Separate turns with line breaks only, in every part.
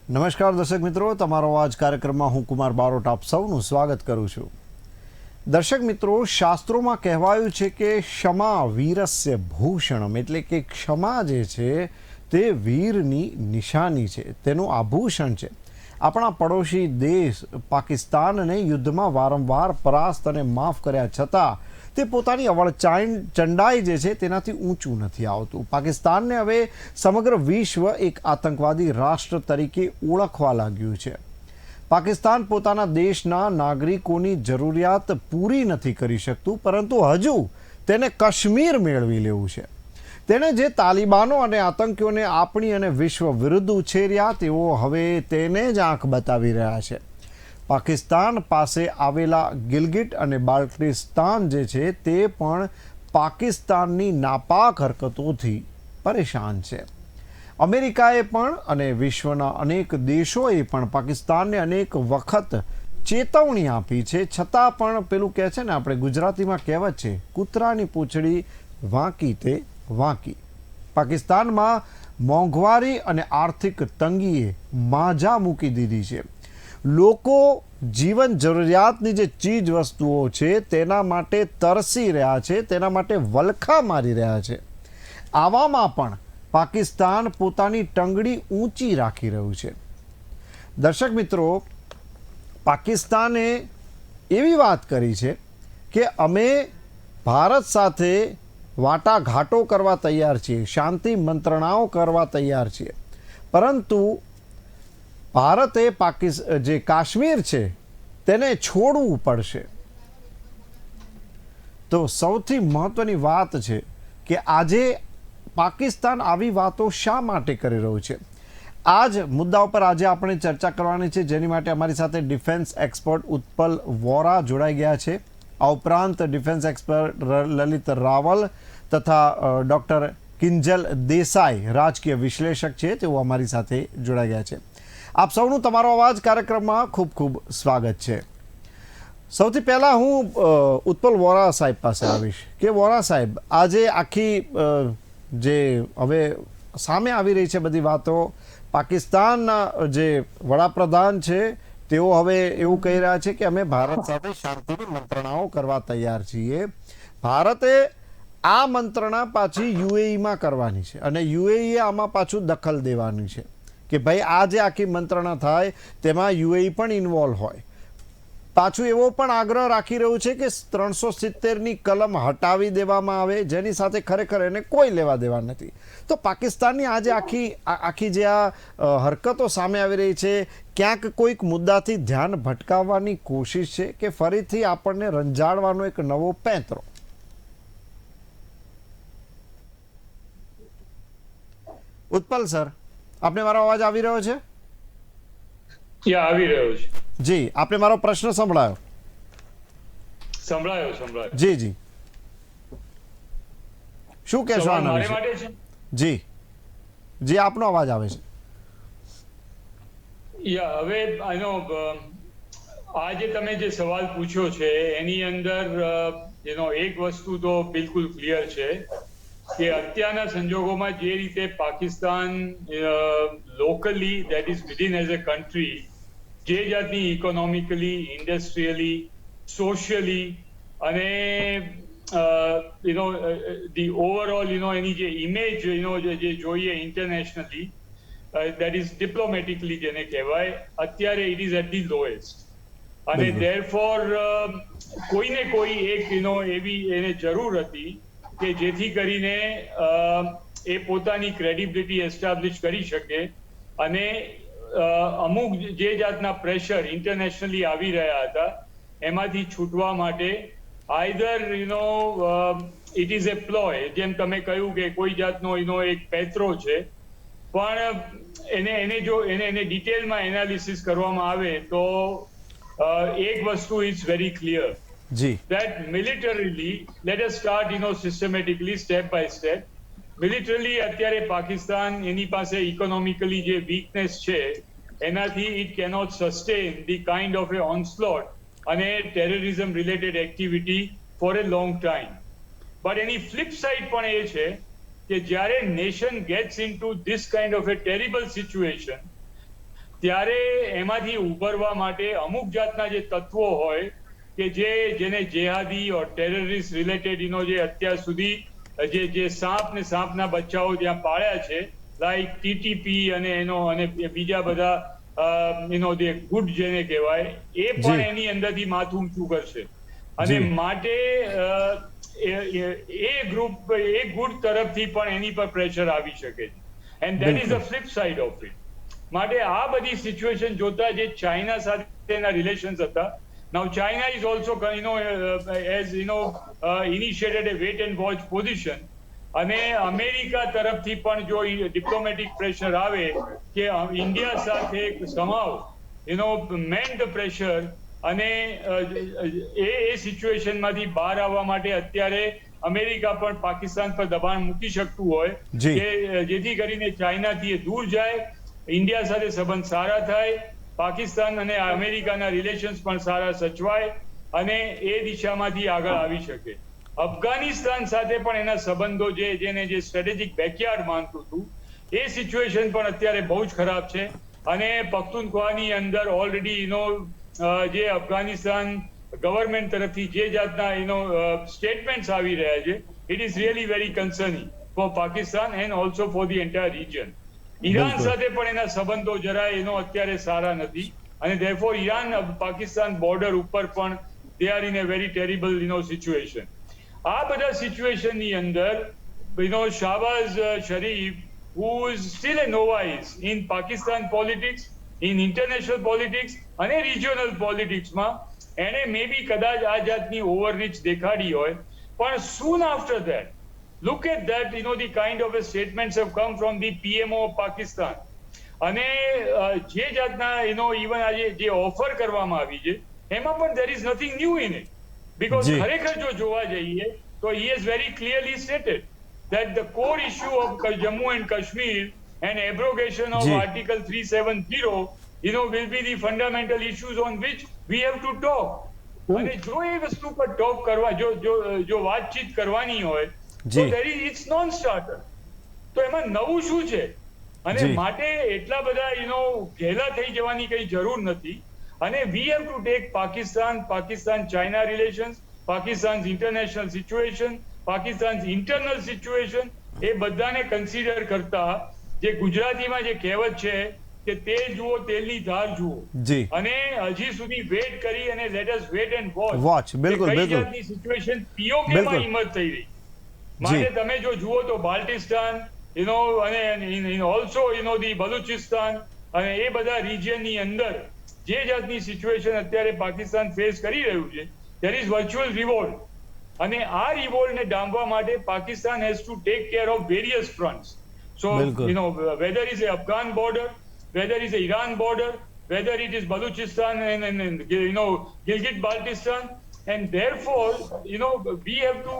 નમસ્કાર દર્શક મિત્રો, તમારો આજ કાર્યક્રમમાં હું કુમાર બારોટ આપ સૌનું સ્વાગત કરું છું. દર્શક મિત્રો, શાસ્ત્રોમાં કહેવાયું છે કે ક્ષમા વીરસ્ય ભૂષણમ, એટલે કે ક્ષમા જે છે તે વીરની નિશાની છે, તેનું આભૂષણ છે. આપણા પડોશી દેશ પાકિસ્તાનને યુદ્ધમાં વારંવાર પરાસ્ત અને માફ કર્યા છતાં તે પોતાની ચંડાઈ જે છે તેનાથી ઊંચું નથી આવતું. પાકિસ્તાનને હવે સમગ્ર વિશ્વ એક આતંકવાદી રાષ્ટ્ર તરીકે ઓળખવા લાગ્યું છે. પાકિસ્તાન પોતાના દેશના નાગરિકોની જરૂરિયાત પૂરી નથી કરી શકતું, પરંતુ હજુ તેને કાશ્મીર મેળવી લેવું છે. તેણે જે તાલિબાનો અને આતંકીઓને આપણી અને વિશ્વ વિરુદ્ધ ઉછેર્યા, તેઓ હવે તેને જ આંખ બતાવી રહ્યા છે. પાકિસ્તાન પાસે આવેલા ગિલગિટ અને બાલ્ટિસ્તાન જે છે તે પણ પાકિસ્તાનની નાપાક હરકતોથી પરેશાન છે. અમેરિકાએ પણ અને વિશ્વના અનેક દેશોએ પણ પાકિસ્તાનને અનેક વખત ચેતવણી આપી છે, છતાં પણ પેલું કહે છે ને, આપણે ગુજરાતીમાં કહેવત છે, કૂતરાની પૂંછડી વાંકી તે વાંકી. પાકિસ્તાનમાં મોંઘવારી અને આર્થિક તંગીએ માજા મૂકી દીધી છે. લોકો જીવન જરૂરિયાતની જે ચીજ વસ્તુઓ છે તેના માટે તરસી રહ્યા છે, તેના માટે વલખા મારી રહ્યા છે. આવામાં પણ પાકિસ્તાન પોતાની ટંગડી ઊંચી રાખી રહ્યું છે. દર્શક મિત્રો, પાકિસ્તાને એવી વાત કરી છે કે અમે ભારત સાથે વાટાઘાટો કરવા તૈયાર છીએ, શાંતિ મંત્રણાઓ કરવા તૈયાર છીએ, પરંતુ ભારતે જે કાશ્મીર છે તેને છોડવું પડશે. તો સૌથી મહત્વની વાત છે કે આજે પાકિસ્તાન આવી વાતો શા માટે કરી રહ્યું છે. આ જ મુદ્દા ઉપર આજે આપણે ચર્ચા કરવાની છે, જેની માટે અમારી સાથે ડિફેન્સ એક્સપર્ટ ઉત્પલ વોરા જોડાઈ ગયા છે. આ ઉપરાંત ડિફેન્સ એક્સપર્ટ લલિત રાવલ તથા ડૉક્ટર કિંજલ દેસાઈ રાજકીય વિશ્લેષક છે, તેઓ અમારી સાથે જોડાઈ ગયા છે. આપ સૌનું તમારો અવાજ કાર્યક્રમમાં ખૂબ ખૂબ સ્વાગત છે. સૌથી પહેલાં હું ઉત્પલ વોરા સાહેબ પાસે આવીશ કે વોરા સાહેબ, આજે આખી જે હવે સામે આવી રહી છે બધી વાતો, પાકિસ્તાનના જે વડાપ્રધાન છે તેઓ હવે એવું કહી રહ્યા છે કે અમે ભારત સાથે શાંતિની મંત્રણાઓ કરવા તૈયાર છીએ. ભારતે આ મંત્રણા પાછી યુએઈમાં કરવાની છે અને યુએઈએ આમાં પાછું દખલ દેવાની છે કે ભાઈ આ જે આખી મંત્રણા થાય તેમાં યુએઈ પણ ઇન્વોલ્વ હોય. પાછું એવો પણ આગ્રહ રાખી રહ્યું છે કે 370ની કલમ હટાવી દેવામાં આવે, જેની સાથે ખરેખર એને કોઈ લેવા દેવા નથી. તો પાકિસ્તાનની આજે આખી જે આ હરકતો સામે આવી રહી છે, ક્યાંક કોઈક મુદ્દાથી ધ્યાન ભટકાવવાની કોશિશ છે કે ફરીથી આપણને રંજાડવાનો એક નવો પેંતરો? ઉત્પલ સર, આપને મારો અવાજ આવી રહ્યો છે?
આવી રહ્યો છે
જી. આપને મારો પ્રશ્ન સંભળાયો?
સંભળાયો.
જી જી, શું કહેશો આના વિશે? જી જી, આપનો અવાજ આવે છે.
હવે આજે તમે જે સવાલ પૂછ્યો છે એની અંદર એક વસ્તુ તો બિલકુલ ક્લિયર છે કે અત્યારના સંજોગોમાં જે રીતે Pakistan locally, that is within as a country, જે જાતની ઇકોનોમિકલી, ઇન્ડસ્ટ્રીયલી, સોશિયલી અને ધી ઓવરઓલ એની જે ઇમેજ જે જોઈએ ઇન્ટરનેશનલી, દેટ ઇઝ ડિપ્લોમેટિકલી જેને કહેવાય, અત્યારે it is at the lowest. અને ધેરફોર કોઈને કોઈ એક એવી એને જરૂર હતી કે જેથી કરીને એ પોતાની ક્રેડિબિલિટી એસ્ટાબ્લિશ કરી શકે અને અમુક જે જાતના પ્રેશર ઇન્ટરનેશનલી આવી રહ્યા હતા એમાંથી છૂટવા માટે આઈધર ઇટ ઇઝ એ પ્લોય, જેમ તમે કહ્યું કે કોઈ જાતનો એક પેત્રો છે, પણ એને ડિટેલમાં એનાલિસિસ કરવામાં આવે તો એક વસ્તુ is very clear that militarily, let us start systematically, step by step. Militarily અત્યારે પાકિસ્તાન એની પાસે ઇકોનોમિકલી જે વીકનેસ છે એનાથી it cannot sustain the kind of a onslaught અને terrorism related activity for a long time. But એની flip side પણ એ છે કે જ્યારે nation gets into this kind of a terrible situation, ત્યારે એમાંથી ઉભરવા માટે અમુક જાતના જે તત્વો હોય કે જેને જેહાદી ઓર ટેરરિસ્ટ રિલેટેડ જે અત્યાર સુધી જે સાપ ને સાપના બચ્ચાઓ ત્યાં પાળ્યા છે, લાઈક ટીટીપી અને બીજા બધા જે ગુટ જેને કહેવાય, એ પણ એની અંદરથી માથું ઊંચું કરશે. અને માટે એ ગુટ તરફથી પણ એની પર પ્રેશર આવી શકે છે. And that is the flip side of it. માટે આ બધી સિચ્યુએશન જોતા જે ચાઇના સાથેના રિલેશન્સ હતા, now China is also initiated a wait and watch position. અને અમેરિકા તરફથી પણ જો ડિપ્લોમેટિક પ્રેશર આવે કે ઇન્ડિયા સાથે સમાવ મેન ધ પ્રેશર, અને એ સિચ્યુએશનમાંથી બહાર આવવા માટે અત્યારે અમેરિકા પણ પાકિસ્તાન પર દબાણ મૂકી શકતું હોય કે જેથી કરીને ચાઇનાથી એ દૂર જાય, ઇન્ડિયા સાથે સંબંધ સારા થાય, પાકિસ્તાન અને અમેરિકાના રિલેશન્સ પણ સારા સચવાય અને એ દિશામાંથી આગળ આવી શકે. અફઘાનિસ્તાન સાથે પણ એના સંબંધો જેને સ્ટ્રેટેજિક બેકયાર્ડ માનતું હતું, એ સિચ્યુએશન પણ અત્યારે બહુ જ ખરાબ છે. અને પખ્તુનખ્વાની અંદર ઓલરેડી જે અફઘાનિસ્તાન ગવર્મેન્ટ તરફથી જે જાતના સ્ટેટમેન્ટ્સ આવી રહ્યા છે, it is really very concerning for Pakistan and also for the entire region. Iran સાથે પણ એના સંબંધો જરાય અત્યારે સારા નથી, અને ધેરફોર ઈરાન પાકિસ્તાન બોર્ડર ઉપર પણ they are in A very terrible situation. આ બધા સિચ્યુએશનની અંદર શાહબાઝ શરીફ, who is still a novice in Pakistan politics, in international politics અને રિજિયોનલ પોલિટિક્સમાં, એને મે બી કદાચ આ જાતની ઓવરરીચ દેખાડી હોય, પણ soon after that, look at that, the kind of statements have come from the PMO of Pakistan. અને જે જાતના ઇવન આજે જે ઓફર કરવામાં આવી છે, એમાં પણ there is nothing new in it. Because ખરેખર જો જોવા જઈએ તો he has very clearly stated that the core issue of Jammu and Kashmir and abrogation of Article 370, will be the fundamental issues on which we have to talk. અને જો એ વસ્તુ પર talk કરવા, જો વાતચીત કરવાની હોય, તો ઇટ્સ નોન સ્ટાર્ટર. તો એમાં નવું શું છે? અને માટે એટલા બધા ઘેલા થઈ જવાની કઈ જરૂર નથી. અને we have to take Pakistan China relations, Pakistan international situation, Pakistan internal situation, એ બધાને કન્સિડર કરતા જે ગુજરાતીમાં જે કહેવત છે કે તેલ જુઓ તેલની ધાર જુઓ, અને હજી સુધી વેટ કરી અને let us wait and watch. બિલકુલ કઈ જાતની સિચ્યુએશન પીઓકેમાં ઇમર્જ થઈ રહી. માટે તમે જો જુઓ તો બાલ્ટિસ્તાન, અને ઓલ્સો ધી બલુચિસ્તાન, અને એ બધા રિજિયનની અંદર જે જાતની સિચ્યુએશન અત્યારે પાકિસ્તાન ફેસ કરી રહ્યું છે, there is virtual revolt. અને આ રિવોલ્ટને ડામવા માટે Pakistan has to take care of various fronts. So, whether it's a Afghan border, whether it's a Iran border, whether it is Baluchistan and Gilgit-Baltistan, and therefore, we have to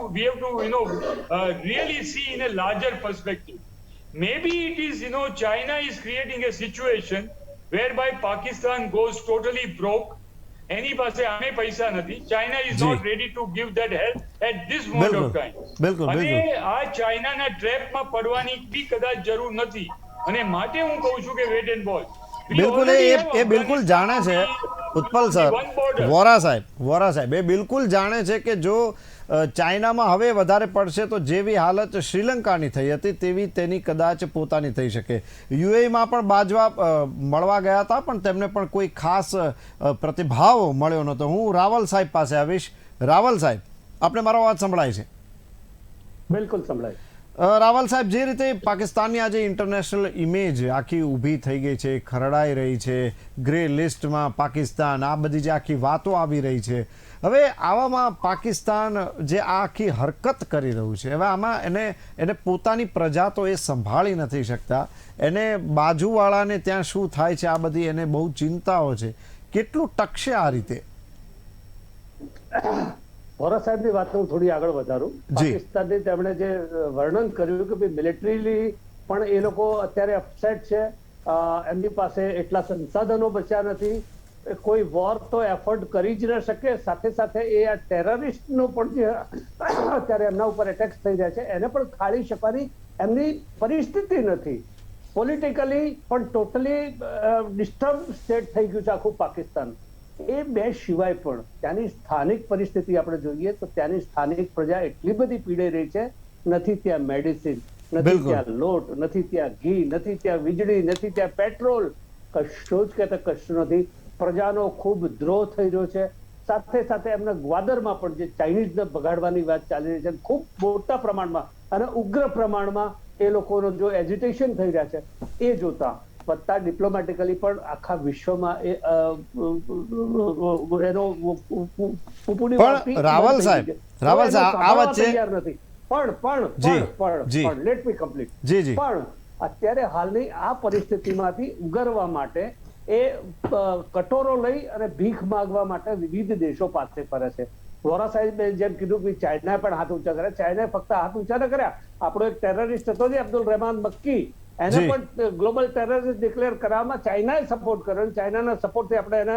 really see in a larger perspective. Maybe it is, China is creating a situation whereby Pakistan goes totally broke. એની પાસે આમે પૈસા નથી. China is not ready to give that help at this moment of time. અને આ ચાઇનાના ટ્રેપમાં પડવાની બી કદાચ જરૂર નથી. અને માટે હું કહું છું કે વેટ એન્ડ વોચ.
બિલકુલ એ બિલકુલ જાણે છે ઉત્પલ સર, વોરા સાહેબ એ બિલકુલ જાણે છે કે જો ચાઇનામાં હવે વધારે પડશે તો જેવી હાલત શ્રીલંકાની થઈ હતી તેવી તેની કદાચ પોતાની થઈ શકે. યુએઈમાં પણ બાજવા મળવા ગયા હતા, પણ તેમને પણ કોઈ ખાસ પ્રતિભાવ મળ્યો નહોતો. હું રાવલ સાહેબ પાસે આવીશ. રાવલ સાહેબ, આપને મારો અવાજ સંભળાય છે?
બિલકુલ સંભળાય.
રાવલ સાહેબ, જે રીતે પાકિસ્તાનની આજે ઇન્ટરનેશનલ ઇમેજ આખી ઊભી થઈ ગઈ છે, ખરડાઈ રહી છે, ગ્રે લિસ્ટમાં પાકિસ્તાન, આ બધી જે આખી વાતો આવી રહી છે, હવે આવામાં પાકિસ્તાન જે આ આખી હરકત કરી રહ્યું છે, હવે આમાં એને પોતાની પ્રજા તો એ સંભાળી નથી શકતા, એને બાજુવાળાને ત્યાં શું થાય છે આ બધી એને બહુ ચિંતાઓ છે. કેટલું ટકશે આ રીતે?
વોરા સાહેબની વાત હું થોડી આગળ વધારું. પાકિસ્તાનની તેમણે જે વર્ણન કર્યું કે ભાઈ મિલિટરીલી પણ એ લોકો અત્યારે અપસેટ છે, એમની પાસે એટલા સંસાધનો બચ્યા નથી, કોઈ વોર તો એફોર્ડ કરી જ ન શકે, સાથે સાથે એ આ ટેરરિસ્ટનો પણ જે અત્યારે એમના ઉપર એટેક્સ થઈ રહ્યા છે એને પણ ખાળી શકવાની એમની પરિસ્થિતિ નથી. પોલિટિકલી પણ ટોટલી ડિસ્ટર્બ સ્ટેટ થઈ ગયું છે આખું પાકિસ્તાન. એ બે સિવાય પણ ત્યાંની સ્થાનિક પરિસ્થિતિ આપણે જોઈએ તો ત્યાંની સ્થાનિક પ્રજા એટલી બધી પીડાઈ રહી છે. નથી ત્યાં મેડિસિન, નથી ત્યાં લોટ, નથી ત્યાં ઘી, નથી ત્યાં વીજળી, નથી ત્યાં પેટ્રોલ, કશું જ કહેતા કશું નથી. પ્રજાનો ખૂબ દ્રોહ થઈ રહ્યો છે. સાથે સાથે એમના ગ્વાદરમાં પણ જે ચાઇનીઝને બગાડવાની વાત ચાલી રહી છે ખૂબ મોટા પ્રમાણમાં અને ઉગ્ર પ્રમાણમાં એ લોકોનો જો એજિટેશન થઈ રહ્યા છે એ જોતા વત્તા ડિપ્લોમેટિકલી પણ આખા વિશ્વમાં એનો
રાવલ સાહેબ આ વચ્ચે
તૈયાર નથી. પણ લેટ મી કમ્પ્લીટ. પણ અત્યારે હાલની આ પરિસ્થિતિમાંથી ઉગરવા માટે એ કટોરો લઈ અને ભીખ માંગવા માટે વિવિધ દેશો પાસે ફરે છે. વોરા સાહેબે જેમ કીધું કે ચાઇનાએ પણ હાથ ઊંચા કર્યા. ચાઇનાએ ફક્ત હાથ ઊંચા ન કર્યા, આપણો એક ટેરરિસ્ટ હતો જે અબ્દુલ રહેમાન મક્કી, એને પણ ગ્લોબલ ટેરરિસ્ટ ડિક્લેર કરવામાં ચાઇનાએ સપોર્ટ કર્યો. ચાઇનાના સપોર્ટથી આપણે એને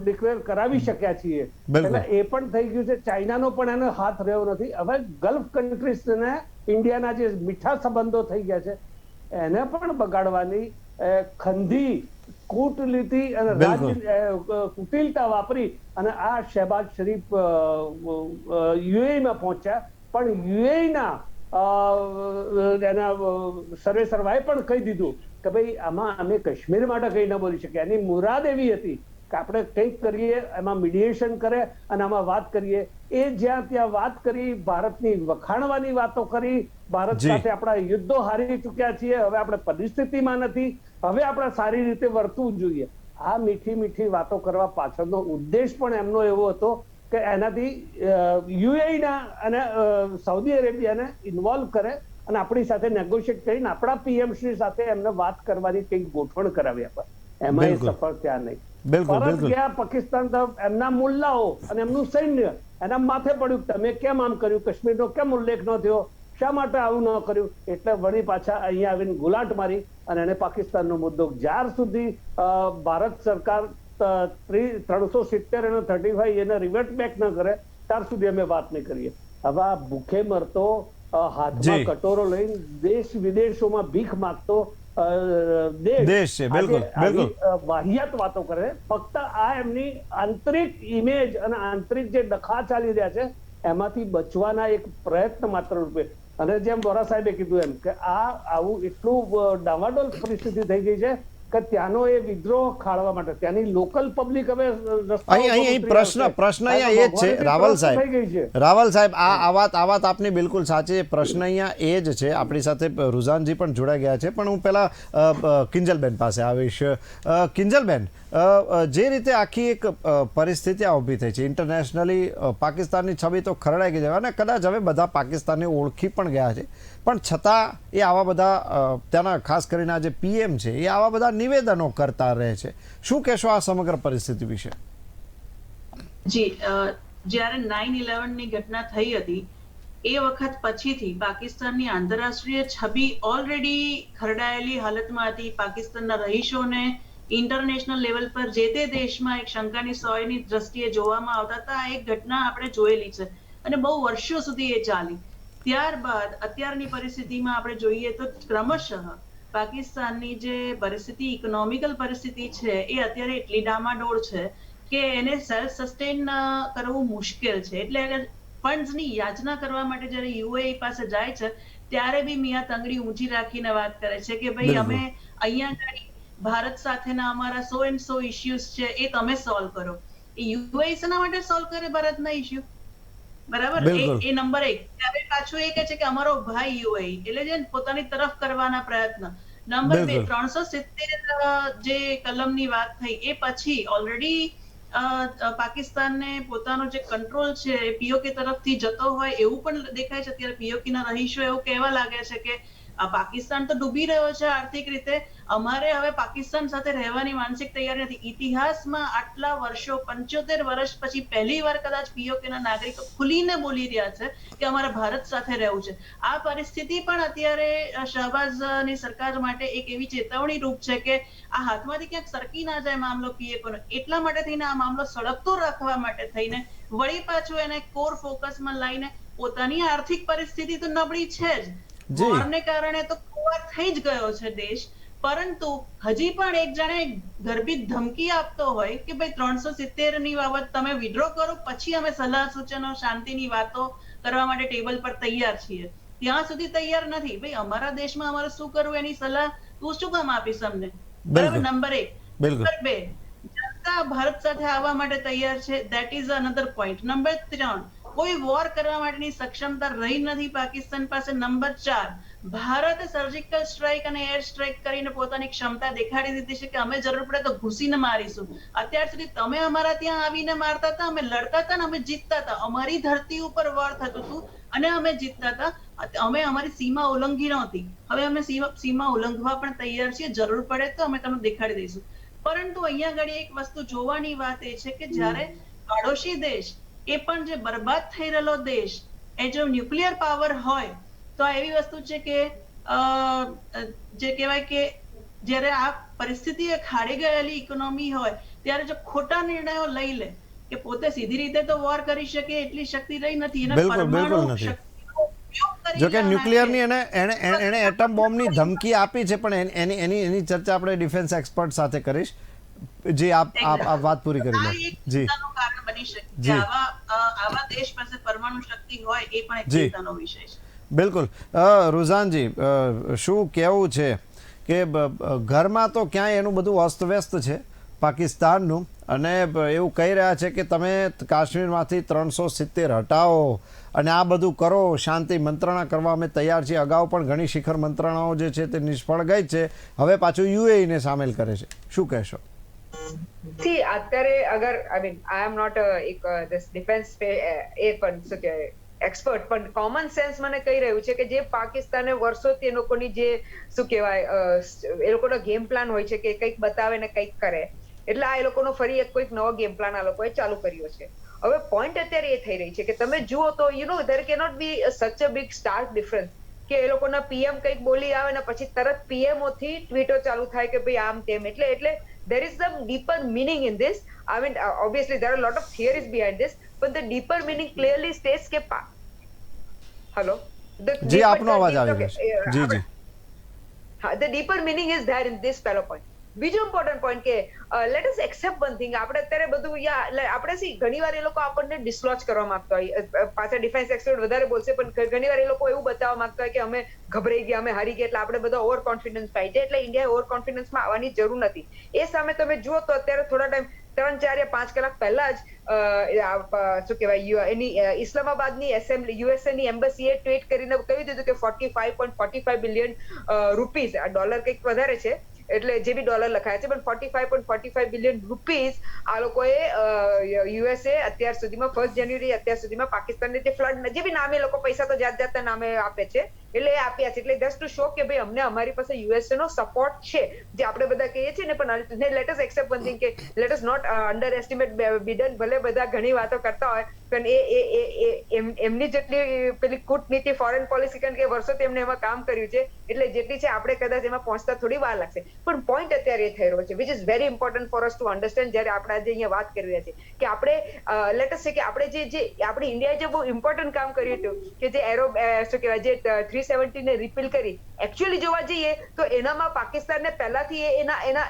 ડિક્લેર કરાવી શક્યા છીએ. એટલે એ પણ થઈ ગયું છે. ચાઇનાનો પણ એનો હાથ રહ્યો નથી. હવે ગલ્ફ કન્ટ્રીઝને ઇન્ડિયાના જે મીઠા સંબંધો થઈ ગયા છે એને પણ બગાડવાની ખંધી કૂટનીતિ અને કુટિલતા વાપરી અને આ શહેબાઝ શરીફ યુએઈમાં પહોંચ્યા. પણ યુએઈના એના સર્વેસર્વાએ પણ કહી દીધું કે ભાઈ આમાં અમે કાશ્મીર માટે કંઈ ન બોલી શક્યા. એની મુરાદ એવી હતી કે આપણે કંઈક કરીએ, એમાં મીડિયેશન કરે અને આમાં વાત કરીએ. એ જ્યાં ત્યાં વાત કરી, ભારતની વખાણવાની વાતો કરી, ભારત સાથે આપણા યુદ્ધો હારી ચૂક્યા છીએ, હવે આપણે પરિસ્થિતિમાં નથી, હવે આપણે સારી રીતે વર્તવું જોઈએ. આ મીઠી મીઠી વાતો કરવા પાછળનો ઉદ્દેશ પણ એમનો એવો હતો કે એનાથી યુએઈના અને સાઉદી અરેબિયાને ઇન્વોલ્વ કરે અને આપણી સાથે નેગોશિયેટ કરીને આપણા પીએમ શ્રી સાથે એમને વાત કરવાની કંઈક ગોઠવણ કરાવી આપે. એમાં એ સફળ થયા નહીં. પરત ગયા પાકિસ્તાન તરફ. એમના મુલ્લાઓ અને એમનું સૈન્ય એના માથે પડ્યું, તમે કેમ આમ કર્યું, કાશ્મીરનો કેમ ઉલ્લેખ ન થયો, શા માટે આવું ન કર્યું. એટલે વળી પાછા અહીંયા આવીને ગુલાટ મારી અને એને પાકિસ્તાનનો મુદ્દો જ્યાર સુધી ભારત સરકાર 370 અને 35 એને રિવર્ટ બેક ન કરે ત્યાર સુધી અમે વાત નહીં કરીએ. હવે આ ભૂખે મરતો, હાથમાં કટોરો લઈને દેશ વિદેશોમાં ભીખ માંગતો દેશ છે, વાહિયાત વાતો કરે. ફક્ત આ એમની આંતરિક ઇમેજ અને આંતરિક જે ડખા ચાલી રહ્યા છે એમાંથી બચવાના એક પ્રયત્ન માત્ર રૂપે. અને જેમ વોરા સાહેબે કીધું એમ કે આ આવું એટલું ડામાડોલ પરિસ્થિતિ થઈ ગઈ છે કે ત્યાંનો એ વિદ્રોહ ખાળવા માટે ત્યાંની લોકલ પબ્લિક હવે
અહીં પ્રશ્ન અહીંયા એ જ છે રાવલ સાહેબ આ વાત આપની બિલકુલ સાચી. પ્રશ્ન અહીંયા એ જ છે. આપણી સાથે રૂઝાનજી પણ જોડાઈ ગયા છે, પણ હું પહેલા કિંજલબેન પાસે આવીશ. કિંજલબેન, જે રીતે આખી એક પરિસ્થિતિ ઊભી થઈ છે, ઇન્ટરનેશનલી પાકિસ્તાનની છબી તો ખરડાઈ ગઈ છે અને કદાચ હવે બધા પાકિસ્તાનને ઓળખી પણ ગયા છે, પણ છતાં એ આવા બધા ત્યાંના ખાસ કરીને આ જે પીએમ છે એ આવા બધા નિવેદનો કરતા રહે છે. શું કહેશો આ સમગ્ર પરિસ્થિતિ વિશે?
જી, જ્યારે 9/11 ની ઘટના થઈ હતી એ વખત પછીથી પાકિસ્તાનની આંતરરાષ્ટ્રીય છબી ઓલરેડી ખરડાયેલી હાલતમાં હતી. પાકિસ્તાનના રહીશોને ઇન્ટરનેશનલ લેવલ પર જે તે દેશમાં એક શંકાની સોયની દ્રષ્ટિએ જોવામાં આવતા હતા. આ એક ઘટના આપણે જોયેલી છે અને બહુ વર્ષો સુધી એ ચાલી. ત્યારબાદ અત્યારની પરિસ્થિતિમાં આપણે જોઈએ તો ક્રમશઃ પાકિસ્તાનની જે પરિસ્થિતિ, ઇકોનોમિકલ પરિસ્થિતિ છે એ અત્યારે એટલી ડામાડોળ છે કે એને સેલ્ફ સસ્ટેન કરવું મુશ્કેલ છે. એટલે ફંડ્સની યાચના કરવા માટે જ્યારે યુએઈ પાસે જાય છે ત્યારે બી મિયા તંગડી ઊંચી રાખીને વાત કરે છે કે ભાઈ અમે અહીંયા ભારત સાથેના અમારા સો એન્ડ સો ઇશ્યુઝ છે એ તમે સોલ્વ કરો. એ યુએઈ શેના માટે સોલ્વ કરે ભારતના ઇશ્યુ? બરાબર, એ નંબર 1. હવે પાછું એ કહે છે કે અમારો ભાઈ યુએઈ, એટલે જે પોતાની તરફ કરવાના પ્રયત્ન. નંબર 2, 370 જે કલમની વાત થઈ એ પછી ઓલરેડી પાકિસ્તાનને પોતાનો જે કંટ્રોલ છે એ પીઓકે તરફથી જતો હોય એવું પણ દેખાય છે. અત્યારે પીઓકે ના રહીશો એવું કહેવા લાગે છે કે પાકિસ્તાન તો ડૂબી રહ્યો છે આર્થિક રીતે, અમારે હવે પાકિસ્તાન સાથે રહેવાની માનસિક તૈયારી નથી. ઇતિહાસમાં આટલા વર્ષો, 75 વર્ષ પછી પહેલી વાર કદાચ પીઓકેના નાગરિકો ખુલીને બોલી રહ્યા છે કે અમારે ભારત સાથે રહેવું છે. આ પરિસ્થિતિ પણ અત્યારે શહબાઝની સરકાર માટે એક એવી ચેતવણી રૂપ છે કે આ હાથમાંથી ક્યાંક સરકી ના જાય મામલો પીએકોનો. એટલા માટે થઈને આ મામલો સળગતો રાખવા માટે થઈને વળી પાછું એને કોર ફોકસમાં લઈને પોતાની આર્થિક પરિસ્થિતિ તો નબળી છે જ,
જી.
વોરને કારણે તો ખોવાર થઈ જ ગયો છે દેશ, પરંતુ હજી પણ એક જણે ગર્ભિત ધમકી આપતો હોય કે ભાઈ 370 ની બાબત તમે વિડ્રો કરો, પછી અમે સલાહ સૂચનો શાંતિની વાતો કરવા માટે ટેબલ પર તૈયાર છીએ, ત્યાં સુધી તૈયાર નથી. ભાઈ અમારા દેશમાં અમારે શું કરવું એની સલાહ તું શું કામ આપીશ અમને? બરાબર.
બિલકુલ.
નંબર 1.
બિલકુલ.
નંબર 2, જનતા ભારત સાથે આવવા માટે તૈયાર છે, that is another point. Number 3, કોઈ વોર કરવા માટેની સક્ષમતા રહી નથી પાકિસ્તાન પાસે. નંબર 4, ભારતે સર્જિકલ સ્ટ્રાઇક અને એર સ્ટ્રાઇક કરીને પોતાની ક્ષમતા દેખાડી દીધી છે કે અમે જરૂર પડે તો ઘૂસીને મારીશું. અત્યાર સુધી તમે અમારા ત્યાં આવીને મારતા હતા, અમે લડતા હતા ને અમે જીતતા હતા, અમારી ધરતી ઉપર વોર થતું હતું અને અમે જીતતા હતા. અમે અમારી સીમા ઉલ્લંઘી નહોતી, હવે અમે સીમા ઉલ્લંઘવા પણ તૈયાર છીએ, જરૂર પડે તો અમે તમને દેખાડી દઈશું. પરંતુ અહીંયા આગળ એક વસ્તુ જોવાની વાત એ છે કે જ્યારે પાડોશી દેશ, એ પણ જે બરબાદ થઈ રહેલો દેશ, એ જો ન્યુક્લિયર પાવર હોય તો આ એવી વસ્તુ છે કે જે કહેવાય કે જ્યારે આ પરિસ્થિતિ ખાડી ગયેલી ઇકોનોમી હોય ત્યારે જો ખોટા નિર્ણયો લઈ લે કે પોતે સીધી રીતે તો વોર કરી શકે એટલી શક્તિ રહી નથી, એને
બિલકુલ, બિલકુલ
પરમાણુ
નથી.
શક્તિનો ઉપયોગ કરી
જો કે
લેવાના
ન્યુક્લિયરની
છે.
એને એટમ બોમ્બની ધમકી આપી છે, પણ એની ચર્ચા આપણે ડિફેન્સ એક્સપર્ટ સાથે કરીશ. જી, આપ વાત પૂરી કરી લો.
આ એક
જી
ચિંતાનું કારણ બની શકે કે
જી.
આવા દેશ પાસે પરમાણુ શક્તિ હોય એ પણ એક
જી.
ચિંતાનો વિષય છે.
બિલકુલ. રુઝાનજી, શું કહેવું છે કે ઘરમાં તો ક્યાંય એનું બધું અસ્તવ્યસ્ત છે પાકિસ્તાનનું, અને એવું કહી રહ્યા છે કે તમે કાશ્મીરમાંથી 370 હટાવો અને આ બધું કરો, શાંતિ મંત્રણા કરવા અમે તૈયાર છીએ. અગાઉ પણ ઘણી શિખર મંત્રણાઓ જે છે તે નિષ્ફળ ગઈ છે, હવે પાછું યુએઈને સામેલ કરે છે. શું કહેશો?
See, અત્યારે અગર I am not this defense પણ શું કહેવાય એક્સપર્ટ, પણ કોમન સેન્સ મને કહી રહ્યું છે કે જે પાકિસ્તાને વર્ષોથી એ લોકોની જે શું કહેવાય એ લોકોનો ગેમ પ્લાન હોય છે કે કંઈક બતાવે ને કંઈક કરે, એટલે આ એ લોકોનો ફરી એક કોઈક નવો ગેમ પ્લાન આ લોકોએ ચાલુ કર્યો છે. હવે પોઈન્ટ અત્યારે એ થઈ રહી છે કે તમે જુઓ તો there cannot be such a big stark difference કે એ લોકોના પીએમ કંઈક બોલી આવે ને પછી તરત પીએમઓ થી ટ્વીટો ચાલુ થાય કે ભાઈ આમ તેમ. એટલે there is some deeper meaning in this. I mean, obviously there are a lot of theories behind this, but the deeper meaning clearly states કે hello,
જી, આપનો અવાજ આવી રહ્યો છે. જી જી.
the deeper meaning is there in this fellow point. બીજો important point કે let us accept one thing. આપણે અત્યારે બધું આપણે ઘણીવાર એ લોકો આપણને ડિસલોચ કરવા માંગતા હોય, પાછા ડિફેન્સ એક્સપર્ટ વધારે બોલશે, પણ ઘણીવાર એ લોકો એવું બતાવવા માંગતા હોય કે અમે ગભરાઈ ગયા, અમે હારી ગયા, એટલે આપણે બધા ઓવર કોન્ફિડન્સ પાઈ જાય. એટલે ઇન્ડિયાએ ઓવર કોન્ફિડન્સમાં આવવાની જરૂર નથી. એ સામે તમે જુઓ તો અત્યારે થોડા ટાઈમ 3, 4 યા 5 કલાક પહેલા જ શું કહેવાય એની ઇસ્લામાબાદની એસેમ્બલી યુએસએ ની એમ્બસીએ ટ્વીટ કરીને કહી દીધું કે 45.45 બિલિયન રૂપીઝ, આ ડોલર કંઈક વધારે છે એટલે જે બી ડોલર લખાયા છે, પણ 45.45 બિલિયન રૂપીઝ આ લોકોએ યુએસએ અત્યાર સુધીમાં 1 જાન્યુઆરી અત્યાર સુધીમાં પાકિસ્તાનને જે ફ્લડ જે બી નામે લોકો પૈસા તો જાતના નામે આપે છે એટલે એ આપ્યા છે. એટલે જસ્ટ ટુ શો કે ભાઈ અમને અમારી પાસે યુએસએ નો સપોર્ટ છે, જે આપણે બધા કહીએ છીએ ને. પણ let us accept one thing કે let us not underestimate Biden. ભલે બધા ઘણી વાતો કરતા હોય, પણ એમની જેટલી પેલી કૂટનીતિ ફોરેન પોલિસી, કારણ કે વર્ષોથી એમને એમાં કામ કર્યું છે, એટલે જેટલી છે આપણે કદાચ એમાં પહોંચતા થોડી વાર લાગશે. પણ પોઈન્ટ અત્યારે એ થઈ રહ્યો છે which is very important for us to understand. જ્યારે આપણે આજે અહીંયા વાત કરી રહ્યા છીએ કે આપણે લેટ અસ સે કે આપણે જે આપણી ઇન્ડિયાએ જે બહુ ઇમ્પોર્ટન્ટ કામ કર્યું હતું કે જે શું કહેવાય જે 370 ને રિપીલ કરી, એકચ્યુઅલી જોવા જઈએ તો એનામાં પાકિસ્તાનને પહેલાથી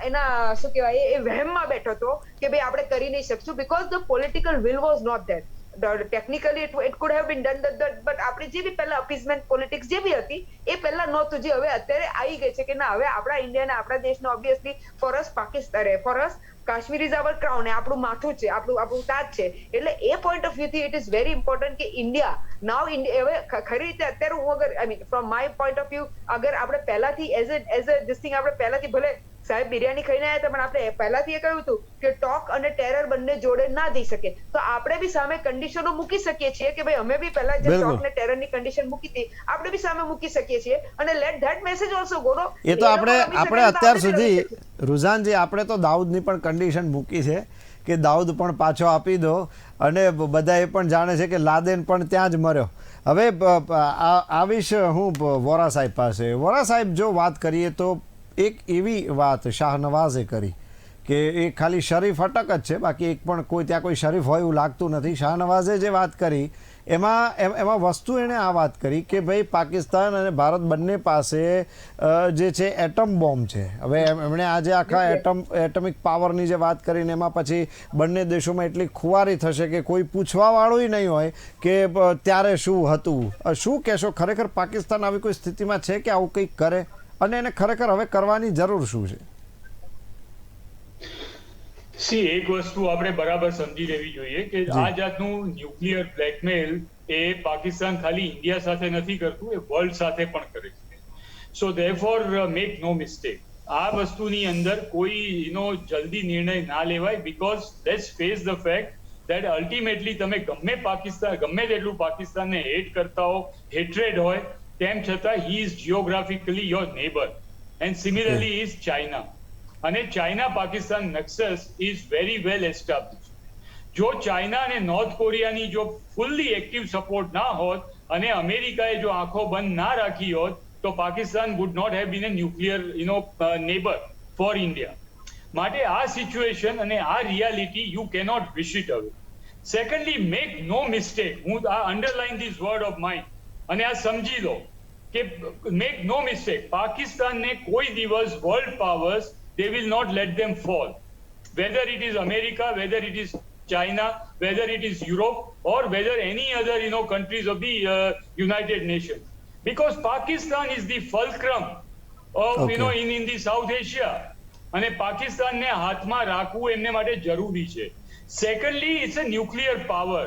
એના શું કહેવાય એ વહેમમાં બેઠો હતો કે ભાઈ આપણે કરી નહીં શકશું, because the political will was not there. Technically it could have been done but આપણે જે બી પહેલા અપીઝમેન્ટ પોલિટિક્સ જે બી હતી એ પહેલા નહોતું, જે હવે અત્યારે આવી ગઈ છે કે ના હવે આપણા ઇન્ડિયાના આપણા દેશનો obviously for us Pakistan for us Kashmir is our crown, આપણું માથું છે, આપણું તાજ છે. એટલે એ પોઈન્ટ ઓફ વ્યૂ થી ઇટ ઇઝ વેરી ઇમ્પોર્ટન્ટ કે ઇન્ડિયા નાવ હવે ખરી રીતે અત્યારે હું અગર I mean from my point of view અગર આપણે પહેલાથી એઝ અ ધીસ થિંગ આપણે પહેલાથી ભલે સાહેબ બિરયાની ખાઈને આવ્યા હતા, પણ આપણે પહેલાથી એ કહ્યું હતું કે ટોક અને ટેરર બંને જોડે ના જઈ શકે, તો આપણે બી સામે કન્ડિશનો મૂકી શકીએ છીએ કે ભાઈ અમે બી પહેલા જે ટોક ને ટેરરની કન્ડિશન મૂકી હતી આપણે બી સામે મૂકી શકીએ છીએ, અને let that message also go.
એ તો આપણે અત્યાર સુધી રુઝાનજી આપણે તો દાઉદની પણ કન્ડિશન મૂકી છે કે દાઉદ પણ પાછો આપી દો, અને બધા એ પણ જાણે છે કે લાદેન પણ ત્યાં જ મર્યો. હવે આવીશ હું વોરા સાહેબ પાસે. વોરા સાહેબ, જો વાત કરીએ તો એક એવી વાત શાહનવાઝે કરી કે એ ખાલી શરીફ અટક જ છે, બાકી એક પણ કોઈ ત્યાં કોઈ શરીફ હોય એવું લાગતું નથી. શાહનવાઝે જે વાત કરી એમાં વસ્તુ એણે આ વાત કરી કે ભાઈ પાકિસ્તાન અને ભારત બંને પાસે જે છે એટમ બોમ્બ છે. હવે એમણે આજે આખા એટમિક પાવરની જે વાત કરીને એમાં પછી બંને દેશોમાં એટલી ખુવારી થશે કે કોઈ પૂછવાવાળું નહીં હોય કે ત્યારે શું હતું. શું કહેશો, ખરેખર પાકિસ્તાન આવી કોઈ સ્થિતિમાં છે કે આવું કંઈક કરે, અને એને ખરેખર હવે કરવાની જરૂર શું છે?
એક વસ્તુ આપણે બરાબર સમજી લેવી જોઈએ કે આ જાતનું ન્યુક્લિયર બ્લેકમેલ એ પાકિસ્તાન ખાલી ઇન્ડિયા સાથે નથી કરતું, એ વર્લ્ડ સાથે પણ કરે છે. સો ધેરફોર મેક નો મિસ્ટેક, આ વસ્તુની અંદર કોઈ જલ્દી નિર્ણય ના લેવાય, because let's face the fact that ultimately તમે ગમે તેટલું પાકિસ્તાનને હેટ કરતા હો, હેટ્રેડ હોય, તેમ છતાં he is geographically your neighbour, and similarly is China. અને China Pakistan nexus is very well established. જો ચાઇના અને નોર્થ કોરિયાની જો ફુલ્લી એક્ટિવ સપોર્ટ ના હોત અને અમેરિકાએ જો આંખો બંધ ના રાખી હોત તો Pakistan would not have been a nuclear neighbour for India. માટે આ સિચ્યુએશન અને આ reality you cannot wish it away. Secondly, make no mistake, હું આ underline this word of mine અને આ સમજી લો કે મેક નો મિસ્ટેક, પાકિસ્તાનને કોઈ દિવસ world powers they will not let them fall, whether it is America, whether it is China, whether it is Europe, or whether any other countries of the United Nations, because Pakistan is the fulcrum of in the South Asia, અને પાકિસ્તાનને હાથમાં રાખવું એમને માટે જરૂરી છે. Secondly, it's a nuclear power,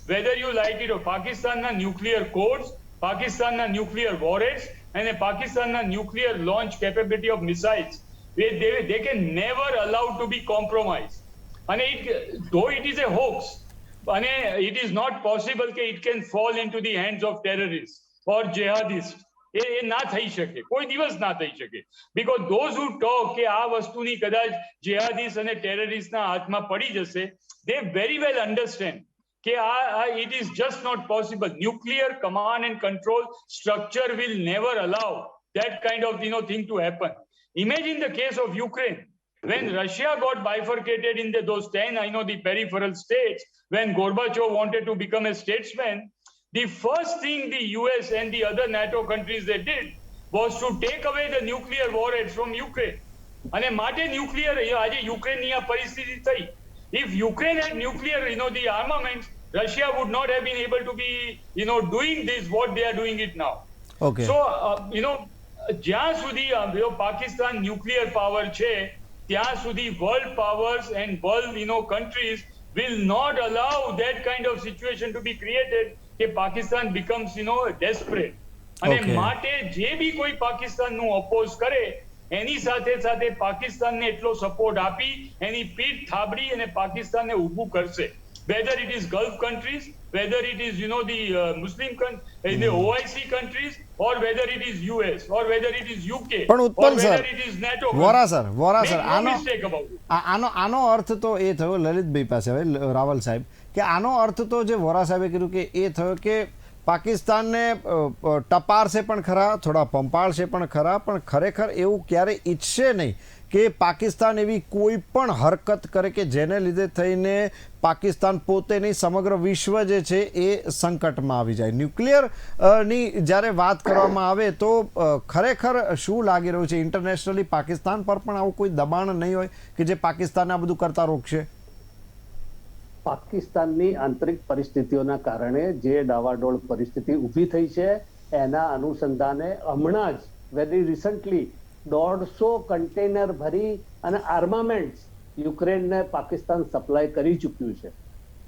whether you like it. પાકિસ્તાનના nuclear codes, પાકિસ્તાનના ન્યુક્લિયર વોરેટ્સ અને પાકિસ્તાનના nuclear launch capability of missiles, they can never allow to be compromised. And though it is a hoax, and it is not possible that it can fall into the hands of terrorists or jihadists. એ ના થઈ શકે, કોઈ દિવસ ના થઈ શકે, because those who talk કે આ વસ્તુની કદાચ jihadists અને terrorists ના હાથમાં પડી જશે, they very well understand કે it is just not possible. Nuclear command and control structure will never allow that kind of thing to happen. Imagine the case of Ukraine. When Russia got bifurcated in those 10, the peripheral states, when Gorbachev wanted to become a statesman, the first thing the US and the other NATO countries they did was to take away the nuclear warheads from Ukraine. અને માટે nuclear આજે યુક્રેનની આ પરિસ્થિતિ થઈ. If Ukraine had nuclear, the armaments, Russia would not have been able to be, doing this, what they are doing it now.
Okay.
So, જ્યાં સુધી Pakistan nuclear power છે ત્યાં સુધી world powers and world countries will not allow that kind of situation to be created કે Pakistan becomes desperate. અને માટે જે બી કોઈ પાકિસ્તાનનું ઓપોઝ કરે એની સાથે સાથે પાકિસ્તાનને એટલો સપોર્ટ આપી એની પીઠ થાબડી અને પાકિસ્તાનને ઊભું કરશે. Whether it is Gulf countries, whether it is the Muslim the OIC countries, or whether it is US, or whether it is UK,
પણ
or
Utpal
whether
sir,
it is NATO.
Vora sir આનો અર્થ તો એ થયો, લલિતભાઈ પાસે હવે રાવલ સાહેબ, કે આનો અર્થ તો જે વોરા સાહેબે કીધું કે એ થયો કે પાકિસ્તાનને ટપારશે પણ ખરા, થોડા પંપાળશે પણ ખરા, પણ ખરેખર એવું ક્યારે ઈચ્છશે નહીં કે પાકિસ્તાન એવી કોઈ પણ હરકત કરે કે જેને લીધે થઈને પાકિસ્તાન પોતે નહીં સમગ્ર વિશ્વ જે છે એ સંકટમાં આવી જાય. ન્યુક્લિયરની જ્યારે વાત કરવામાં આવે તો ખરેખર શું લાગી રહ્યું છે, ઇન્ટરનેશનલી પાકિસ્તાન પર પણ આવું કોઈ દબાણ નહીં હોય કે જે પાકિસ્તાનને આ બધું કરતા રોકશે?
પાકિસ્તાનની આંતરિક પરિસ્થિતિઓના કારણે જે ડાવાડોળ પરિસ્થિતિ ઊભી થઈ છે એના અનુસંધાને હમણાં જ વેરી રિસન્ટલી 150 કન્ટેનર ભરી અને આર્મામેન્ટ્સ યુક્રેનને પાકિસ્તાન સપ્લાય કરી ચૂક્યું છે.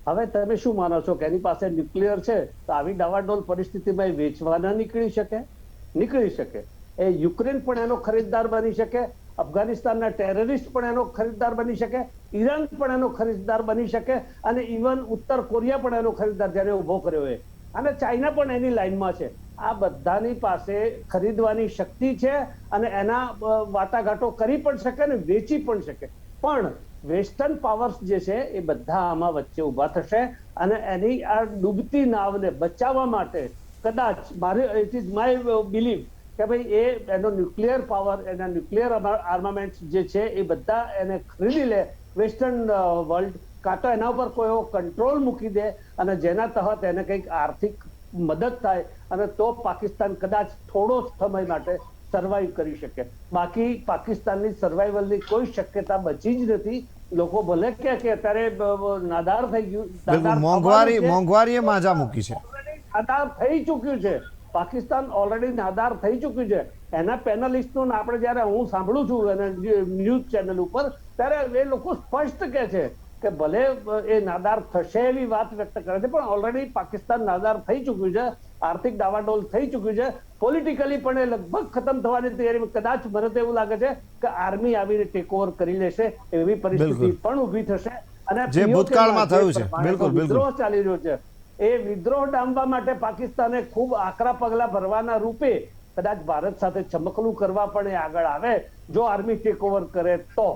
હવે તમે શું માનો છો કે એની પાસે ન્યુક્લિયર છે તો આવી ડાવાડોળ પરિસ્થિતિમાં વેચવાના નીકળી શકે? એ યુક્રેન પણ એનો ખરીદદાર બની શકે, અફઘાનિસ્તાનના ટેરરિસ્ટ પણ એનો ખરીદદાર બની શકે, ઈરાન પણ એનો ખરીદદાર બની શકે, અને ઇવન ઉત્તર કોરિયા પણ એનો ખરીદદાર જ્યારે ઉભો કર્યો હોય, અને ચાઇના પણ એની લાઈનમાં છે. આ બધાની પાસે ખરીદવાની શક્તિ છે અને એના વાટાઘાટો કરી પણ શકે અને વેચી પણ શકે. પણ વેસ્ટર્ન પાવર્સ જે છે એ બધા આમાં વચ્ચે ઉભા થશે અને એની આ ડૂબતી નાવને બચાવવા માટે કદાચ ઇટ ઇઝ માય બિલીવ કે ભાઈ એનો ન્યુક્લિયર પાવર, એના ન્યુક્લિયર આર્મામેન્ટ્સ જે છે એ બધા એને ખરીદી લે વેસ્ટર્ન વર્લ્ડ, કાં તો એના ઉપર કોઈ એવો કંટ્રોલ મૂકી દે અને જેના તહત એને કંઈક આર્થિક મદદ થાય અને તો પાકિસ્તાન કદાચ થોડો સમય માટે સર્વાઈવ કરી શકે. બાકી પાકિસ્તાનની સર્વાઈવલની કોઈ શક્યતા બચી જ નથી. લોકો ભલે કે અત્યારે નાદાર થઈ ગયું,
બિલકુલ મોંઘવારીએ માજા મૂકી છે,
નાદાર થઈ ચૂક્યું છે. પાકિસ્તાન ઓલરેડી નાદાર થઈ ચૂક્યું છે. એના પેનલિસ્ટનું આપણે જયારે હું સાંભળું છું અને ન્યૂઝ ચેનલ ઉપર, ત્યારે એ લોકો સ્પષ્ટ કે છે કે ભલે એ નાદાર થશે એવી વાત વ્યક્ત કરે છે, પણ ઓલરેડી પાકિસ્તાન નાદાર થઈ ચૂક્યું છે, આર્થિક ડાવાડોલ થઈ ચૂક્યું છે, પોલિટિકલી પણ એ લગભગ ખતમ થવાની તૈયારી. કદાચ મને તો એવું લાગે છે કે આર્મી આવીને ટેક ઓવર કરી લેશે એવી પરિસ્થિતિ પણ ઉભી થશે. અને
જે ભૂતકાળમાં થયું છે, બિલકુલ
વિદ્રોહ ચાલી રહ્યો છે, એ વિદ્રોહ ડામવા માટે પાકિસ્તાને ખૂબ આકરા પગલા ભરવાના રૂપે કદાચ ભારત સાથે ચમકલું કરવા પણ એ આગળ આવે જો આર્મી ટેક ઓવર કરે તો.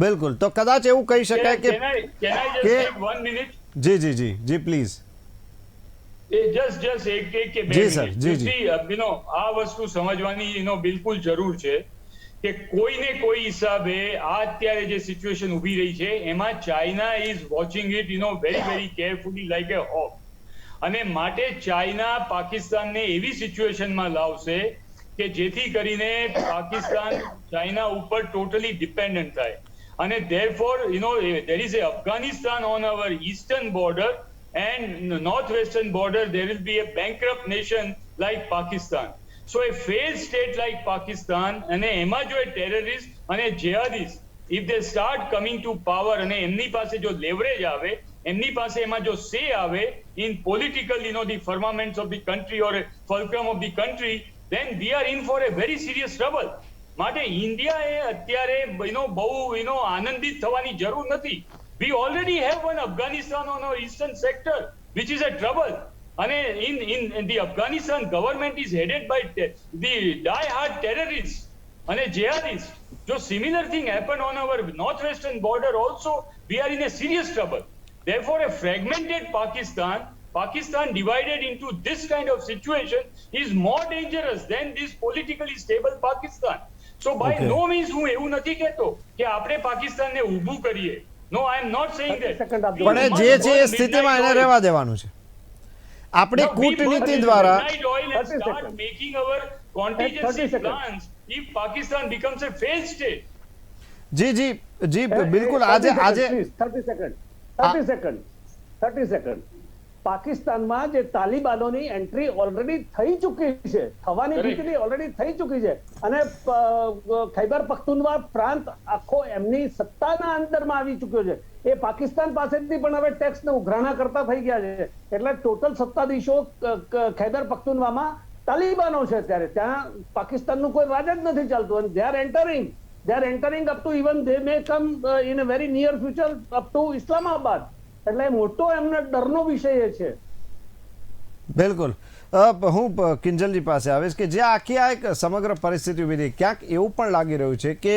બિલકુલ. તો કદાચ એવું કહી શકાય કે જી જી જી જી પ્લીઝ
જસ્ટ એક કે બે મિનિટ. આ વસ્તુ સમજવાની બિલકુલ જરૂર છે કે કોઈને કોઈ હિસાબે આ અત્યારે જે સિચ્યુએશન ઉભી રહી છે એમાં China is watching it very very carefully like A hoc. અને માટે ચાઇના પાકિસ્તાનને એવી સિચ્યુએશનમાં લાવશે કે જેથી કરીને પાકિસ્તાન ચાઇના ઉપર ટોટલી ડિપેન્ડન્ટ થાય. અને therefore there is a Afghanistan on our eastern border and northwestern border there will be a bankrupt nation like Pakistan. So a failed state like Pakistan અને એમાં જો terrorists અને jihadis if they start coming to power અને એમની પાસે જો leverage આવે, એમની પાસે એમાં જો say આવે in political the firmaments of the country or a fulcrum of the country, then we are in for a very serious trouble. માટે ઇન્ડિયાએ અત્યારે બહુ આનંદિત થવાની જરૂર નથી. We already have one Afghanistan on our eastern sector which is a trouble. અને in the Afghanistan government is headed by the die-hard terrorists અને jihadists. જો similar thing happen on our northwestern border also, we are in a serious trouble. Therefore a fragmented Pakistan divided into this kind of situation is more dangerous than this politically stable Pakistan. So by no means હું એવું નથી કહેતો કે આપણે પાકિસ્તાનને ઊભું કરીએ. No, I am not saying that.
પણ જે છે એ સ્થિતિમાં એને રહેવા દેવાનું છે. આપણે કૂટનીતિ દ્વારા
start making our contingency plans if Pakistan becomes a failed state.
જી જી જી બિલકુલ. આજે
30 સેકન્ડ. પાકિસ્તાનમાં જે તાલિબાનોની એન્ટ્રી ઓલરેડી થઈ ચૂકી છે, થવાની ભીતિ ઓલરેડી થઈ ચૂકી છે, અને ખૈબર પખ્તુનવા પ્રાંત આખો એમની સત્તાના અંદરમાં આવી ચૂક્યો છે. એ પાકિસ્તાન પાસેથી પણ હવે ટેક્સને ઉઘરાણા કરતા થઈ ગયા છે. એટલે ટોટલ સત્તાધીશો ખૈબર પખ્તુનવામાં તાલિબાનો છે. ત્યારે ત્યાં પાકિસ્તાનનું કોઈ રાજ જ નથી ચાલતું. અને they are entering up to even they may come in a very near future up to Islamabad. એટલે મોટો એમને ડરનો વિષય છે.
બિલકુલ. હું કિંજલજી પાસે આવીશ કે જે આખી આ એક સમગ્ર પરિસ્થિતિ ઉભી રહી, ક્યાંક એવું પણ લાગી રહ્યું છે કે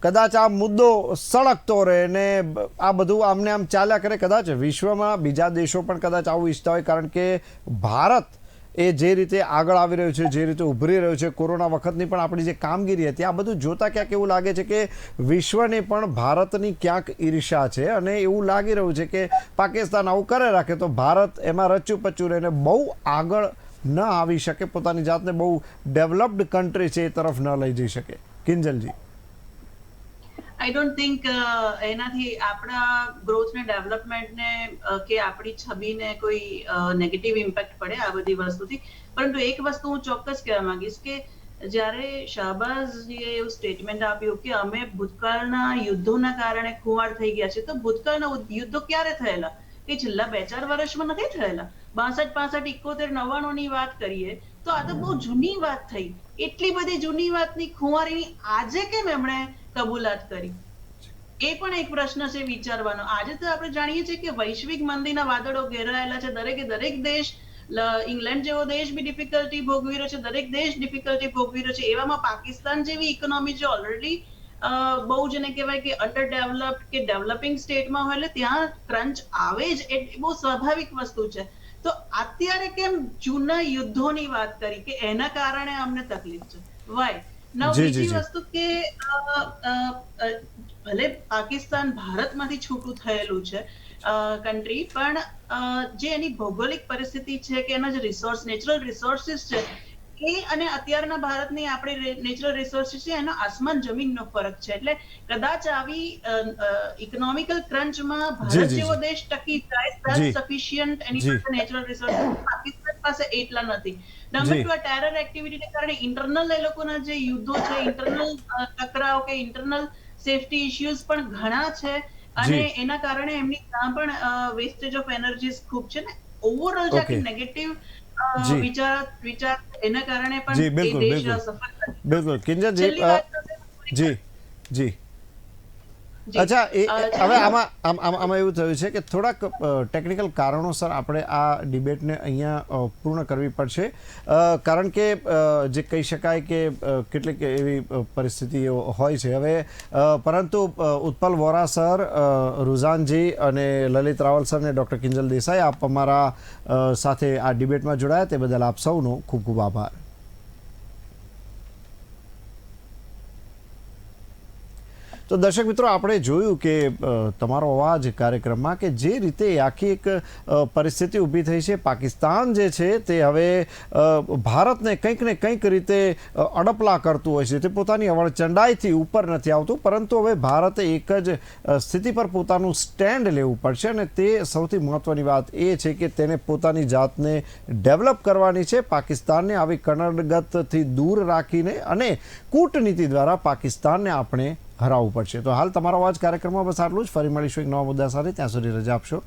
કદાચ આ મુદ્દો સળગતો રહે ને આ બધું આમને આમ ચાલ્યા કરે. કદાચ વિશ્વમાં બીજા દેશો પણ કદાચ આવું ઈચ્છતા હોય, કારણ કે ભારત એ જે રીતે આગળ આવી રહ્યું છે, જે રીતે ઉભરી રહ્યું છે, કોરોના વખતની પણ આપણી જે કામગીરી હતી, આ બધું જોતા ક્યાંક એવું લાગે છે કે વિશ્વને પણ ભારતની ક્યાંક ઈર્ષા છે. અને એવું લાગી રહ્યું છે કે પાકિસ્તાન આવું કરે રાખે તો ભારત એમાં રચ્ચુપચ્ચું રહીને બહુ આગળ ન આવી શકે, પોતાની જાતને બહુ ડેવલપ્ડ કન્ટ્રી છે એ તરફ ન લઈ જઈ શકે. કિંજલજી,
આઈ ડોન્ટ થિંક એનાથી આપણા ગ્રોથ ને ડેવલપમેન્ટ ને કે આપણી છબીને કોઈ નેગેટિવ ઇમ્પેક્ટ પડે આ બધી વસ્તુથી. પરંતુ એક વસ્તુ હું ચોક્કસ કહેવા માંગીશ કે જ્યારે શાહબાઝજીએ એવું સ્ટેટમેન્ટ આપ્યું કે અમે ભૂતકાળના યુદ્ધોના કારણે ખુવાડ થઈ ગયા છે, તો ભૂતકાળના યુદ્ધો ક્યારે થયેલા? એ છેલ્લા 2-4 વર્ષમાં નથી થયેલા. 62, 65, 71, 99 ની વાત કરીએ તો આ તો બહુ જૂની વાત થઈ. એટલી બધી જૂની વાતની ખુવારીની આજે કેમ એમણે કબૂલાત કરી? એ પણ એક પ્રશ્ન છે વિચારવાનો. આજે તો આપણે જાણીએ છીએ કે વૈશ્વિક મંદીના વાદળો ઘેરાયેલા છે. દરેક દેશ, ઇંગ્લેન્ડ જેવો દેશ બી ડિફિકલ્ટી ભોગવી રહ્યો છે, દરેક દેશ ડિફિકલ્ટી ભોગવી રહ્યો છે. એવામાં પાકિસ્તાન જેવી ઇકોનોમી જે ઓલરેડી બહુ જેને કહેવાય કે અંડર ડેવલપ્ડ કે ડેવલપિંગ સ્ટેટમાં હોય એટલે ત્યાં ક્રંચ આવે જ, એ બહુ સ્વાભાવિક વસ્તુ છે. તો અત્યારે કેમ જૂના યુદ્ધોની વાત કરી કે એના કારણે અમને તકલીફ છે? વાય? બીજી વસ્તુ કે ભલે પાકિસ્તાન ભારતમાંથી છૂટું થયેલું છે કન્ટ્રી, પણ જે એની ભૌગોલિક પરિસ્થિતિ છે કે એના જે નેચરલ રિસોર્સિસ છે એ અને અત્યારના ભારતની આપણી નેચરલ રિસોર્સિસ છે એનો આસમાન જમીનનો ફરક છે. એટલે કદાચ આવી ઇકોનોમિકલ ક્રંચમાં ભારત જેવો દેશ ટકી જાય, સેલ્ફ સફિશિયન્ટ એની પાસે નેચરલ રિસોર્સિસ, પાકિસ્તાન પાસે એટલા નથી. નંબર 2, આ ટેરર એક્ટિવિટીને કારણે ઇન્ટરનલ એ લોકોના જે યુદ્ધો છે, ઇન્ટરનલ ટકરાવ કે ઇન્ટરનલ સેફટી ઇશ્યુઝ પણ ઘણા છે, અને એના કારણે એમની ત્યાં પણ વેસ્ટેજ ઓફ એનર્જીસ ખૂબ છે ને. ઓવરઓલ જે નેગેટિવ વિચાર એના કારણે પણ એ દેશ સફર કરે.
બિલકુલ કિંજલજી, જી અચ્છા, હવે આમાં એવું થયું છે કે થોડાક ટેકનિકલ કારણોસર આપણે આ ડિબેટને અહીંયા પૂર્ણ કરવી પડશે, કારણ કે જે કહી શકાય કે કેટલીક એવી પરિસ્થિતિઓ હોય છે હવે, પરંતુ ઉત્પલ વોરા સર, રુઝાનજી અને લલિત રાવલ સર અને ડૉક્ટર કિંજલ દેસાઈ, આપ અમારા સાથે આ ડિબેટમાં જોડાયા તે બદલ આપ સૌનો ખૂબ ખૂબ આભાર. તો દર્શક મિત્રો, આપણે જોયું કે તમારો અવાજ કાર્યક્રમમાં કે જે રીતે આખી એક પરિસ્થિતિ ઊભી થઈ છે, પાકિસ્તાન જે છે તે હવે ભારતને કંઈક ને કંઈક રીતે અડપલા કરતું હોય છે, તે પોતાની અવળચંડાઈથી ઉપર નથી આવતું, પરંતુ હવે ભારતે એક જ સ્થિતિ પર પોતાનું સ્ટેન્ડ લેવું પડશે, અને તે સૌથી મહત્વની વાત એ છે કે તેને પોતાની જાતને ડેવલપ કરવાની છે, પાકિસ્તાનને આવી કણગતથી દૂર રાખીને અને કૂટનીતિ દ્વારા પાકિસ્તાનને આપણે હરાવવું પડશે. તો હાલ તમારો અવાજ કાર્યક્રમમાં બસ આટલું જ. ફરી મળીશું એક નવા મુદ્દા સાથે. ત્યાં સુધી રજા આપશો.